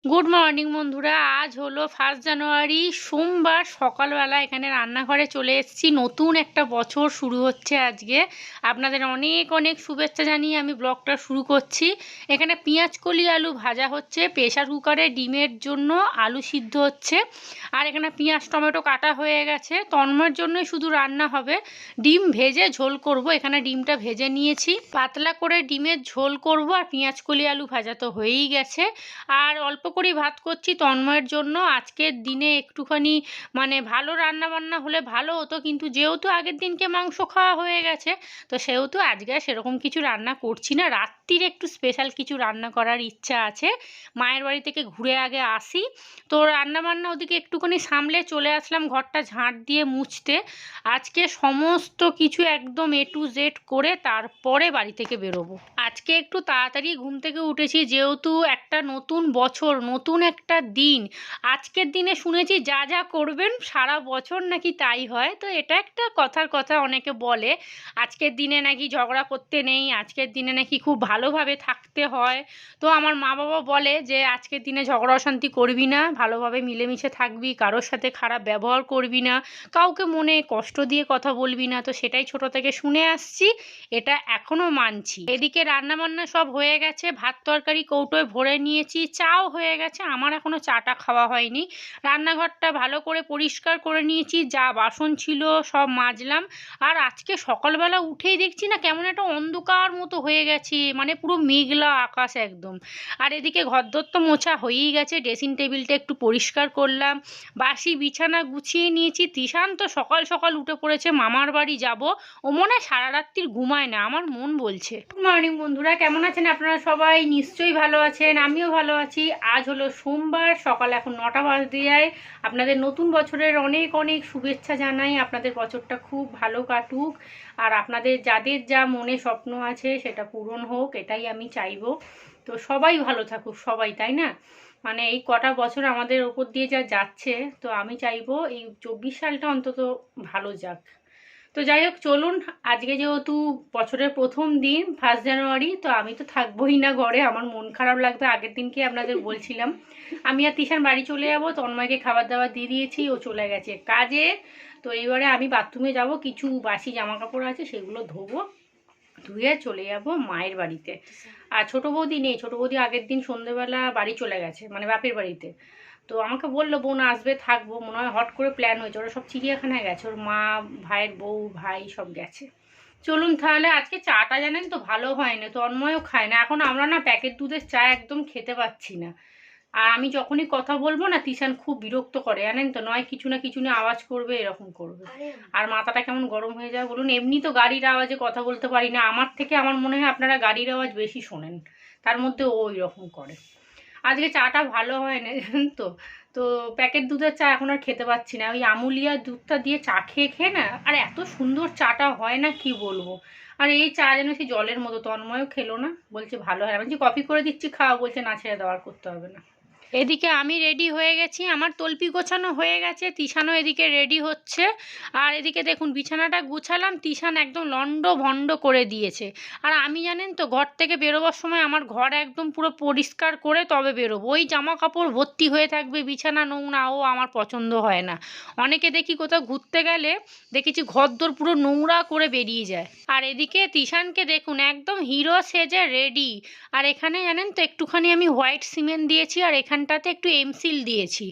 Good morning বন্ধুরা। আজ হলো 1 জানুয়ারি, সোমবার। সকালবেলা এখানে রান্নাঘরে চলে এসেছি। নতুন একটা বছর শুরু হচ্ছে আজকে। আপনাদের অনেক অনেক শুভেচ্ছা জানিয়ে আমি ব্লগটা শুরু করছি। এখানে পেঁয়াজ কলি আলু ভাজা হচ্ছে, প্রেশার কুকারে ডিমের জন্য আলু সিদ্ধ হচ্ছে, আর এখানে পেঁয়াজ টমেটো কাটা হয়ে গেছে। তন্ময়ের জন্যই শুধু রান্না হবে। ডিম ভেজে ঝোল করব। এখানে ডিমটা ভেজে নিয়েছি, পাতলা করে ডিমের ঝোল করব। আর পেঁয়াজ কলি আলু ভাজা তো হয়েই গেছে। আর অল্প করেই ভাত করছি তন্ময়ের জন্য। আজকের দিনে একটুখানি ভালো রান্না বান্না হলে ভালো হতো, কিন্তু যেহেতু আগের দিনকে মাংস খাওয়া হয়ে গেছে, তো সেহেতু আজকে সেরকম কিছু রান্না করছি না। রাত্রির একটু স্পেশাল কিছু রান্না করার ইচ্ছা আছে। মায়ের বাড়ি থেকে ঘুরে আগে আসি, তো রান্না বান্না ওদিকে একটুখানি সামলে চলে আসলাম ঘরটা ঝাঁট দিয়ে মুছতে। আজকে সমস্ত কিছু একদম A to Z করে তারপরে বাড়ি থেকে বেরোবো। আজকে একটু তাড়াতাড়ি ঘুম থেকে উঠেছি, যেহেতু একটা নতুন বছর, নতুন একটা দিন। আজকের দিনে শুনেছি যা যা করবেন সারা বছর নাকি তাই হয়। তো এটা একটা কথার কথা, অনেকে বলে আজকের দিনে নাকি ঝগড়া করতে নেই, আজকের দিনে নাকি খুব ভালোভাবে থাকতে হয়। তো আমার মা বাবা বলে যে আজকের দিনে ঝগড়া অশান্তি করবি না, ভালোভাবে মিলেমিশে থাকবি, কারোর সাথে খারাপ ব্যবহার করবি না, কাউকে মনে কষ্ট দিয়ে কথা বলবি না। তো সেটাই ছোট থেকে শুনে আসছি, এটা এখনও মানছি। এদিকে রান্নাবান্না সব হয়ে গেছে, ভাত তরকারি কৌটোয় ভরে নিয়েছি, চাও হয়ে গেছে। আমার এখনও চাটা খাওয়া হয়নি। রান্নাঘরটা ভালো করে পরিষ্কার করে নিয়েছি, যা বাসন ছিল সব মাজলাম। আর আজকে সকালবেলা উঠেই দেখছি না কেমন একটা অন্ধকার মতো হয়ে গেছে, পুরো মেঘলা আকাশ একদম। আর এদিকে ঘরদোর তো মোছা হয়েই গেছে, ড্রেসিং টেবিলটা একটু পরিষ্কার করলাম, বাসি বিছানা গুছিয়ে নিয়েছি। তিশান তো সকাল সকাল উঠে পড়েছে, মামার বাড়ি যাব। ও মনে হয় সারা রাত্রির ঘুমায় না, আমার মন বলছে। গুড মর্নিং বন্ধুরা, কেমন আছেন আপনারা? সবাই নিশ্চয়ই ভালো আছেন, আমিও ভালো আছি। আজ হলো সোমবার, সকাল এখন 9টা বাজতে যায়। আপনাদের নতুন বছরের অনেক অনেক শুভেচ্ছা জানাই। আপনাদের বছরটা খুব ভালো কাটুক, আর আপনাদের যাদের যা মনে স্বপ্ন আছে সেটা পূরণ হোক, এটাই আমি চাইবো। তো সবাই ভালো থাকুক, সবাই, তাই না? এই কটা বছর আমাদের ওপর দিয়ে যা যাচ্ছে, তো আমি চাইবো এই 24 সালটা অন্তত ভালো যাক। তো যাই হোক, চলুন। আজকে যেহেতু বছরের প্রথম দিন, 1 জানুয়ারি, তো আমি তো থাকবোই না ঘরে, আমার মন খারাপ লাগবে। আগের দিনকে আপনাদের বলছিলাম আমি আর তিশান বাড়ি চলে যাবো। তন্ময়কে খাবার দাবার দিয়ে দিয়েছি, ও চলে গেছে কাজে। তো এবারে আমি বাথরুমে যাব, কিছু বাসি জামা কাপড় আছে সেগুলো ধোবো, ধুয়ে চলে যাব মায়ের বাড়িতে। আর ছোটো বৌদি নেই, ছোটো বৌদি আগের দিন সন্ধ্যেবেলা বাড়ি চলে গেছে, বাপের বাড়িতে। তো আমাকে বললো বোন আসবে, থাকবো। মনে হয় হট করে প্ল্যান হয়েছে, ওরা সব চিড়িয়াখানায় গেছে, ওর মা, ভাইয়ের বউ, ভাই সব গেছে। চলুন তাহলে। আজকে চাটা জানেন তো ভালো হয় না, তন্ময়ও খায় না। এখন আমরা না প্যাকেট দুধের চা একদম খেতে পাচ্ছি না। আর আমি যখনই কথা বলবো না, তিশান খুব বিরক্ত করে জানেন তো, নয় কিছু না কিছু নিয়ে আওয়াজ করবে, এরকম করবে। আর মাথাটা কেমন গরম হয়ে যায় বলুন। এমনি তো গাড়ির আওয়াজে কথা বলতে পারি না, আমার থেকে আমার মনে হয় আপনারা গাড়ির আওয়াজ বেশি শোনেন, তার মধ্যে ও এরকম করে। আজকে চাটা ভালো হয় না জানেন তো। তো প্যাকেট দুধের চা এখন আর খেতে পাচ্ছি না। ওই আমুলিয়া দুধটা দিয়ে চা খেয়ে খেয়ে না, আর এত সুন্দর চাটা হয় না কি বলবো। আর এই চা যেন সেই জলের মতো। তন্ময়ও খেলো না, বলছে ভালো হয়। আমি যে কফি করে দিচ্ছি খাওয়া, বলছে না, ছেড়ে দেওয়ার করতে হবে না। এদিকে আমি রেডি হয়ে গেছি, আমার তলপি গোছানো হয়ে গেছে, তিশানও এদিকে রেডি হচ্ছে। আর এদিকে দেখুন বিছানাটা গুছালাম, তিশান একদম লন্ড ভন্ড করে দিয়েছে। আর আমি জানেন তো ঘর থেকে বেরোবার সময় আমার ঘর একদম পুরো পরিষ্কার করে তবে বেরোবো। ওই জামা কাপড় ভর্তি হয়ে থাকবে, বিছানা নোংরা, ও আমার পছন্দ হয় না। অনেকে দেখি কোথাও ঘুরতে গেলে দেখেছি ঘরদোর পুরো নোংরা করে বেরিয়ে যায়। আর এদিকে তিশানকে দেখুন একদম হিরো সেজে রেডি। আর এখানে জানেন তো একটুখানি আমি হোয়াইট সিমেন্ট দিয়েছি, আর এখানটাতে একটু এমসিল দিয়েছি।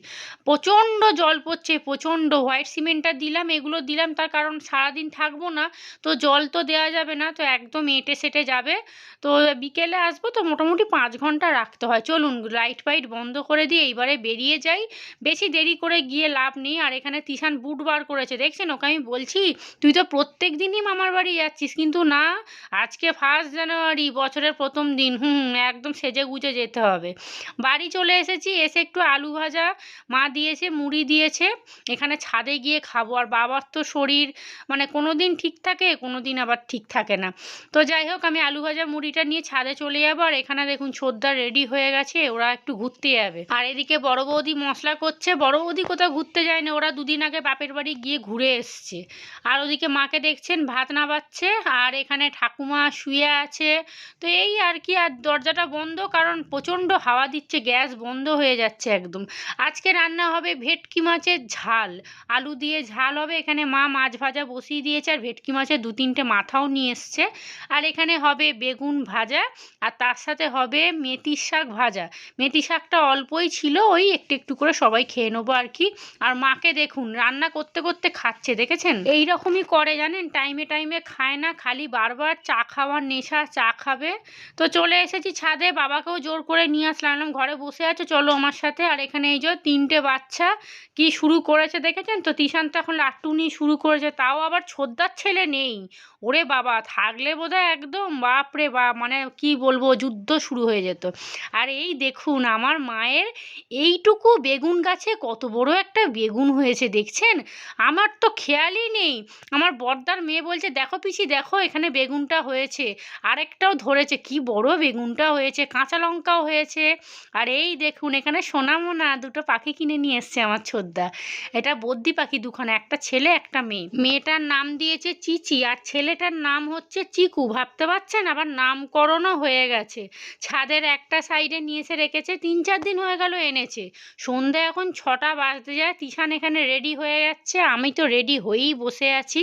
প্রচণ্ড জল পড়ছে, প্রচণ্ড। হোয়াইট সিমেন্টটা দিলাম, এগুলো দিলাম তার কারণ সারাদিন থাকবো না, তো জল তো দেওয়া যাবে না, তো একদম এঁটে সেটে যাবে। তো বিকেলে আসবো, তো মোটামুটি 5 ঘন্টা রাখতে হয়। চলুন লাইট ফাইট বন্ধ করে দিয়ে এইবারে বেরিয়ে যাই, বেশি দেরি করে গিয়ে লাভ নেই। আর এখানে তিশান বুট বার করেছে, দেখছেন? ওকে আমি বলছি তুই তো প্রত্যেক দিনই মামার বাড়ি যাচ্ছিস, কিন্তু না, আজকে 1 জানুয়ারি, বছরের প্রথম দিন, একদম সেজে গুজে যেতে হবে। বাড়ি চলে এসেছি, এসে একটু আলু ভাজা মা দিয়েছে, মুড়ি দিয়েছে, এখানে ছাদে গিয়ে খাবো। আর বাবার তো শরীর কোনো দিন ঠিক থাকে, কোনো দিন আবার ঠিক থাকে না। তো যাই হোক, আমি আলু ভাজা মুড়িটা নিয়ে ছাদে চলে যাবো। আর এখানে দেখুন ছোদ্দা রেডি হয়ে গেছে, ওরা একটু ঘুরতে যাবে। আর এদিকে বড় বৌদি মশলা করছে। বড় বৌদি কোথাও ঘুরতে যায় না, ওরা দুদিন আগে বাপের বাড়ি গিয়ে ঘুরে এসছে। আর ওদিকে মাকে দেখছেন ভাত নাবাচ্ছে, আর এখানে ঠাকুমা শুয়ে আছে। তো এই আর কি। আর দরজাটা বন্ধ, কারণ প্রচণ্ড হাওয়া দিচ্ছে, গ্যাস বন্ধ হয়ে যাচ্ছে একদম। আজকে রান্না হবে ভেটকি মাছের ঝাল, আলু দিয়ে ঝাল হবে। এখানে মা মাছ ভাজা বসিয়ে দিয়েছে আর ভেটকি মাছের 2-3টে মাথাও নিয়ে এসছে। আর এখানে হবে বেগুন ভাজা আর তার সাথে হবে মেথির শাক ভাজা। মেথি শাকটা অল্পই ছিল, ওই একটু একটু করে সবাই খেয়ে নেবো আর কি। আর মাকে দেখুন রান্না করতে করতে খাচ্ছে, দেখেছেন? এই রকমই করে জানেন, টাইমে টাইমে খায় না, খালি বারবার চা খাওয়ার নেশা, চা খাবে। তো চলে এসেছি ছাদে, বাবাকেও জোর করে নিয়ে আসলাম, ঘরে বসে আছো চলো আমার সাথে। আর এখানে এই যে 3টে বাচ্চা কি শুরু করেছে দেখেছেন তো? তিশান তো এখন লাট্টুনি শুরু করেছে, তাও আবার ছোদ্দার ছেলে নেই। ওরে বাবা, থাকলে বোধহয় একদম বাপরে বাপ, মানে কি বলবো, যুদ্ধ শুরু হয়ে যেত। আর এই দেখুন আমার মায়ের এইটুকু বেগুন গাছে কত বড় একটা বেগুন হয়েছে দেখছেন? আমার তো খেয়ালই নেই। আমার বড়দার মেয়ে বলছে দেখো পিসি দেখো এখানে বেগুনটা হয়েছে, আরেকটাও ধরেছে, কি বড় বেগুনটা হয়েছে, কাঁচা লঙ্কাও হয়েছে। আর এই দেখুন এখানে সোনামোনা 2টো পাখি কিনে নিয়ে এসছে আমার ছোদ্দা। এটা বদ্যি পাখি দুখানা, একটা ছেলে একটা মেয়ে। মেয়েটার নাম দিয়েছে চিচি আর ছেলেটার নাম হচ্ছে চিকু, ভাবতে পারছেন? আবার নামকরণও হয়ে গেছে। ছাদের একটা সাইডে নিয়ে এসে রেখেছে, 3-4 দিন হয়ে গেল এনেছে। সন্ধ্যা এখন 6টা বাজতে যায়, তিশান এখানে রেডি হয়ে যাচ্ছে, আমি তো রেডি হয়েই বসে আছি।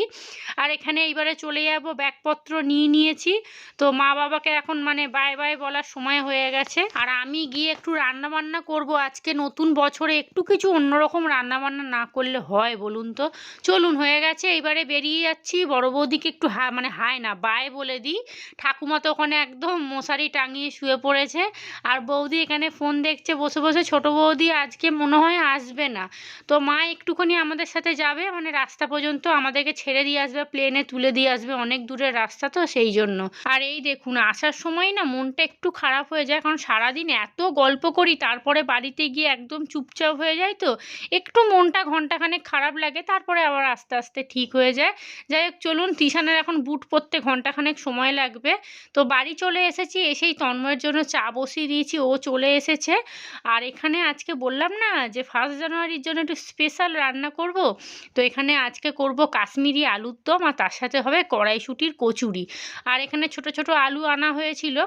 আর এখানে এইবারে চলে যাব, ব্যাগপত্র নিয়ে নিয়েছি। তো মা বাবাকে এখন মানে বাই বাই বলার সময় হয়ে গেছে। আর আমি গিয়ে একটু রান্না বান্না করব আজকে, নতুন বছরে একটু কিছু অন্যরকম রান্না বান্না না করলে হয় বলুন তো? চলুন, হয়ে গেছে, এইবারে বেরিয়ে যাচ্ছি। বড় বৌদিকে একটু মানে হায় না বাই বলে দিই। ঠাকুমা তো ওখানে একদম মশারি টাঙিয়ে শুয়ে পড়েছে আর বৌদি এখানে ফোন দেখছে বসে বসে। ছোট বৌদি আজকে মনে হয় আসবে না, তো মা একটুখানি আমাদের সাথে যাবে, মানে রাস্তা পর্যন্ত আমাদেরকে ছেড়ে দিয়ে আসবে, প্লেনে তুলে দিয়ে আসবে, অনেক দূরের রাস্তা তো সেই জন্য। আর এই দেখুন আসার সময় না মনটা একটু খারাপ হয়ে যায়, কারণ সারাদিন এত গল্প করি তারপরে বাড়িতে গিয়ে একদম চুপচাপ হয়ে যায়, তো একটু মনটা ঘন্টাখানেক খারাপ লাগে, তারপরে আবার আস্তে আস্তে ঠিক হয়ে যায়। যাই হোক চলুন, তিশানের এখন বুট পরতে ঘন্টাখানেক সময় লাগবে। তো বাড়ি চলে এসেছি, এসেই তন্ময়ের জন্য চা বসিয়ে দিয়েছি, ও চলে এসেছে। আর এখানে আজকে বললাম না যে 1 জানুয়ারির জন্য একটু স্পেশাল রান্না করব, তো এখানে আজকে করব কাশ্মীরি আলুর দম আর তার সাথে হবে কড়াইশুঁটির কচুরি। আর এখানে ছোট ছোট আলু আনা হয়েছিল,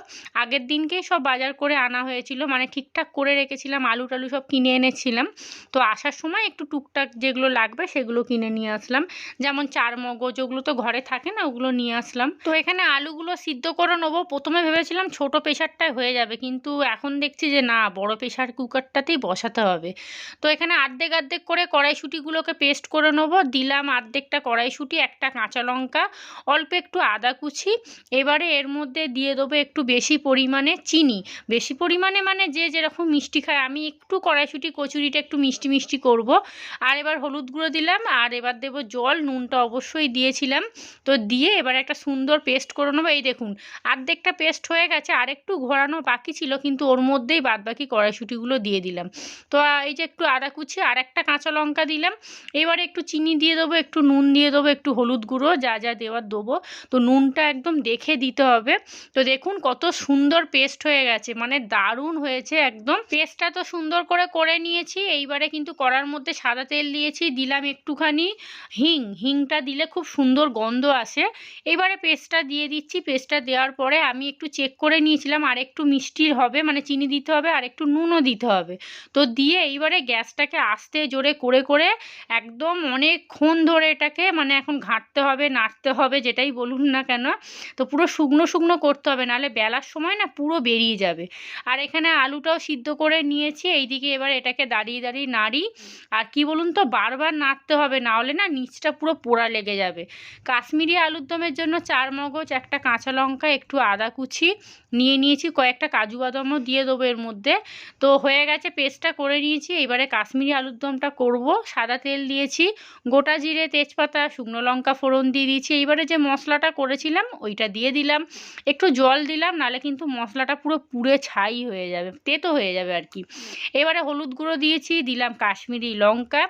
আগের দিনকেই সব বাজার করে আনা হয়েছিল, মানে ঠিকঠাক করে রেখেছিলাম, আলু টালু সব কিনে এনেছিলাম। তো আসার সময় একটু টুকটাক যেগুলো লাগবে সেগুলো কিনে নিয়ে আসলাম, যেমন চার মগজ, ওগুলো তো ঘরে থাকে না, ওগুলো নিয়ে আসলাম। তো এখানে আলুগুলো সিদ্ধ করে নেবো। প্রথমে ভেবেছিলাম ছোট প্রেশারটায় হয়ে যাবে, কিন্তু এখন দেখছি যে না, বড় প্রেশার কুকারটাতেই বসাতে হবে। তো এখানে আর্ধেক আর্ধেক করে কড়াইশুঁটিগুলোকে পেস্ট করে নেবো। দিলাম আর্ধেকটা কড়াইশুঁটি, একটা কাঁচা লঙ্কা, অল্প একটু আদা কুচি। এবারে এর মধ্যে দিয়ে দেবো একটু বেশি পরিমাণে চিনি। বেশি পরিমাণে মানে যে যেরকম মিষ্টি খায়, আমি একটু কড়াইশুঁটি কচুরিটা একটু মিষ্টি মিষ্টি করব। আর এবার হলুদ গুঁড়ো দিলাম, আর এবার দেবো জল, নুনটা অবশ্যই দিয়েছিলাম। তো দিয়ে এবার একটা সুন্দর পেস্ট করে নেবো। এই দেখুন আর্ধেকটা পেস্ট হয়ে গেছে, আর একটু ঘোরানো বাকি ছিল, কিন্তু ওর মধ্যেই বাদবাকি কড়াইশুঁটিগুলো দিয়ে দিলাম। তো এই যে একটু আদা কুচি আর একটা কাঁচা লঙ্কা দিলাম। এবারে একটু চিনি দিয়ে দেবো, একটু নুন দিয়ে দেবো, একটু হলুদ গুঁড়ো, যা যা দেওয়ার দেবো। তো নুনটা একদম দেখে দিতে হবে। তো দেখুন কত সুন্দর পেস্ট হয়ে গেছে, মানে দারুণ হয়েছে একদম। পেস্টটা তো সুন্দর করে করে নিয়েছি। এইবারে কিন্তু কড়ার মধ্যে সাদা তেল দিয়েছি, দিলাম একটুখানি হিংটা দিলে খুব সুন্দর গন্ধ আসে। এবারে পেস্টটা দিয়ে দিচ্ছি। পেস্টটা দেওয়ার পরে আমি একটু চেক করে নিয়েছিলাম, আর একটু মিষ্টির হবে, মানে চিনি দিতে হবে, আর একটু নুনও দিতে হবে। তো দিয়ে এইবারে গ্যাসটাকে আস্তে জোরে করে করে একদম অনেকক্ষণ ধরে এটাকে মানে এখন ঘাঁটতে হবে, নাড়তে হবে, যেটাই বলুন না কেন। তো পুরো শুকনো শুকনো করতে হবে, নাহলে বেলার সময় না পুরো বেরিয়ে যাবে। আর এখানে আলুটাও সিদ্ধ করে নিয়েছি। এইদিকে এবার এটাকে দাঁড়িয়ে দাঁড়িয়ে নাড়ি। আর কি বলুন তো, বারবার নাড়তে হবে, না হলে না নিচটা পুরো পোড়া লেগে যাবে। কাশ্মীরি আলুর দমের জন্য 4 মগজ, একটা কাঁচা লঙ্কা, একটু আদা কুচি নিয়ে নিয়েছি, কয়েকটা কাজু বাদামও দিয়ে দেবো এর মধ্যে। তো হয়ে গেছে, পেস্টটা করে নিয়েছি। এবারে কাশ্মীরি আলুর দমটা করব। সাদা তেল দিয়েছি, গোটা জিরে, তেজপাতা, শুকনো লঙ্কা ফোড়ন দিয়ে দিয়েছি। এইবারে যে মশলাটা করেছিলাম ওইটা দিয়ে দিলাম, একটু জল দিলাম, নাহলে কিন্তু মশলাটা পুরো পুড়ে ছাই হয়ে যাবে, তেতো হয়ে যাবে আর কি। এবারে হলুদ গুঁড়ো দিয়েছি, দিলাম কাশ্মীরি লঙ্কা।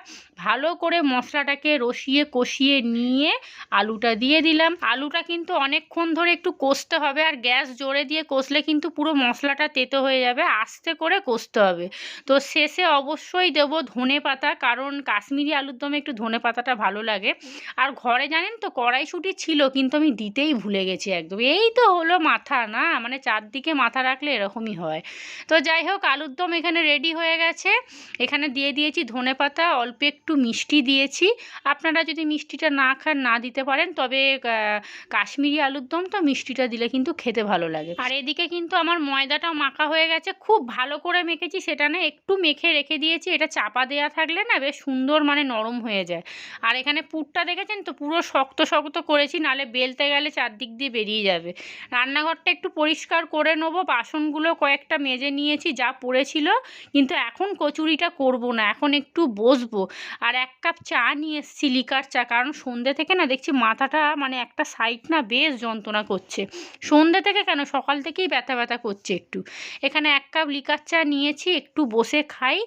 ভালো করে মশলাটাকে রসিয়ে কষিয়ে নিয়ে আলুটা দিয়ে দিলাম। আলুটা কিন্তু অনেকক্ষণ ধরে একটু কষতে হবে, আর গ্যাস জোরে দিয়ে কষলে কিন্তু পুরো মশলাটা তেতো হয়ে যাবে, আস্তে করে কষতে হবে। তো শেষে অবশ্যই দেবো ধনে পাতা, কারণ কাশ্মীরি আলুর দমে একটু ধনে পাতাটা ভালো লাগে। আর ঘরে জানেন তো কড়াইশুঁটি ছিল, কিন্তু আমি দিতেই ভুলে গেছি একদম। এই তো হলো মাথা, না মানে চারদিকে মাথা রাখলে এরকমই হয়। তো যাই হোক, আলুর আলুর দম এখানে রেডি হয়ে গেছে। এখানে দিয়ে দিয়েছি ধনেপাতা, অল্প একটু মিষ্টি দিয়েছি। আপনারা যদি মিষ্টিটা না খান না দিতে পারেন, তবে কাশ্মীরি আলুর দম তো মিষ্টিটা দিলে কিন্তু খেতে ভালো লাগে। আর এদিকে কিন্তু আমার ময়দাটাও মাখা হয়ে গেছে। খুব ভালো করে মেখেছি সেটা না, একটু মেখে রেখে দিয়েছি। এটা চাপা দেওয়া থাকলে না বেশ সুন্দর মানে নরম হয়ে যায়। আর এখানে পুরটা দেখেছেন তো, পুরো শক্ত শক্ত করেছি, নাহলে বেলতে গেলে চারদিক দিয়ে বেরিয়ে যাবে। রান্নাঘরটা একটু পরিষ্কার করে নেবো, বাসনগুলো কয়েকটা মেজে নিয়েছি যা পড়েছিল। কিন্তু এখন কচুরিটা করব না, এখন একটু বসবো। আর 1 কাপ চা নিয়ে এসেছি, লিকার চা, কারণ সন্ধ্যে থেকে না দেখছি মাথাটা মানে একটা সাইড না বেশ যন্ত্রণা করছে। সন্ধ্যে থেকে কেন, সকাল থেকেই ব্যথা ব্যথা করছে একটু। এখানে 1 কাপ লিকার চা নিয়েছি, একটু বসে খাই।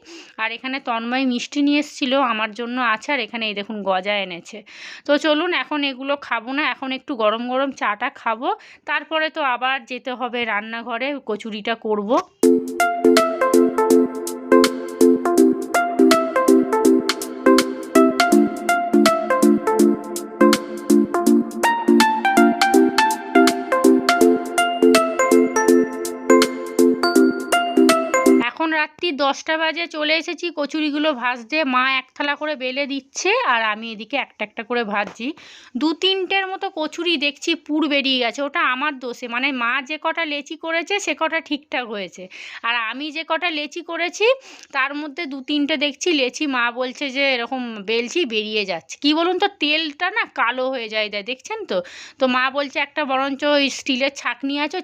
আর এখানে তন্ময় মিষ্টি নিয়ে এসেছিলো আমার জন্য আছে, আর এখানে এই দেখুন গজা এনেছে। তো চলুন, এখন এগুলো খাবো না, এখন একটু গরম গরম চাটা খাবো। তারপরে তো আবার যেতে হবে রান্নাঘরে, কচুরিটা করব। এখন রাত্রি 10টা বাজে, চলে এসেছি কচুরিগুলো ভাজতে। মা 1 থালা করে বেলে দিচ্ছে, আর আমি এদিকে একটা একটা করে ভাজছি। 2-3টের মতো কচুরি দেখছি পুর বেরিয়ে গেছে। ওটা আমার দোষে, মানে মা যে কটা লেচি করেছে সে কটা ঠিকঠাক হয়েছে, আর আমি যে কটা লেচি করেছি তার মধ্যে 2-3টে দেখছি লেচি মা বলছে যে এরকম বেলছি বেরিয়ে যাচ্ছে। কি বলুন তো, তেলটা না কালো হয়ে যায় দেখছেন তো। তো মা বলছে একটা বরঞ্চ ওই স্টিলের ছাঁকনি আছে,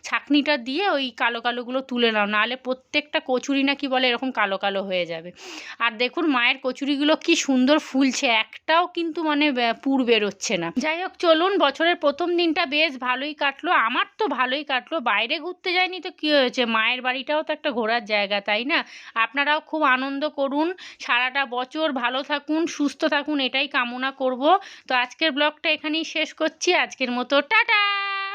ছাঁকনিটা দিয়ে ওই কালো কালোগুলো তুলে নাও, নাহলে প্রত্যেকটা কচুরি নাকি বলে এরকম কালো কালো হয়ে যাবে। আর দেখুন মায়ের কচুরিগুলো কি সুন্দর ফুলছে, একটাও কিন্তু মানে পুর বেরোচ্ছে না। যাই হোক চলুন, বছরের প্রথম দিনটা বেশ ভালোই কাটলো, আমার তো ভালোই কাটলো। বাইরে ঘুরতে যাইনি তো কী হয়েছে, মায়ের বাড়িটাও তো একটা ঘোরার জায়গা, তাই না? আপনারাও খুব আনন্দ করুন, সারাটা বছর ভালো থাকুন, সুস্থ থাকুন, এটাই কামনা করব। তো আজকের ব্লগটা এখানেই শেষ করছি, আজকের মতো টাটা।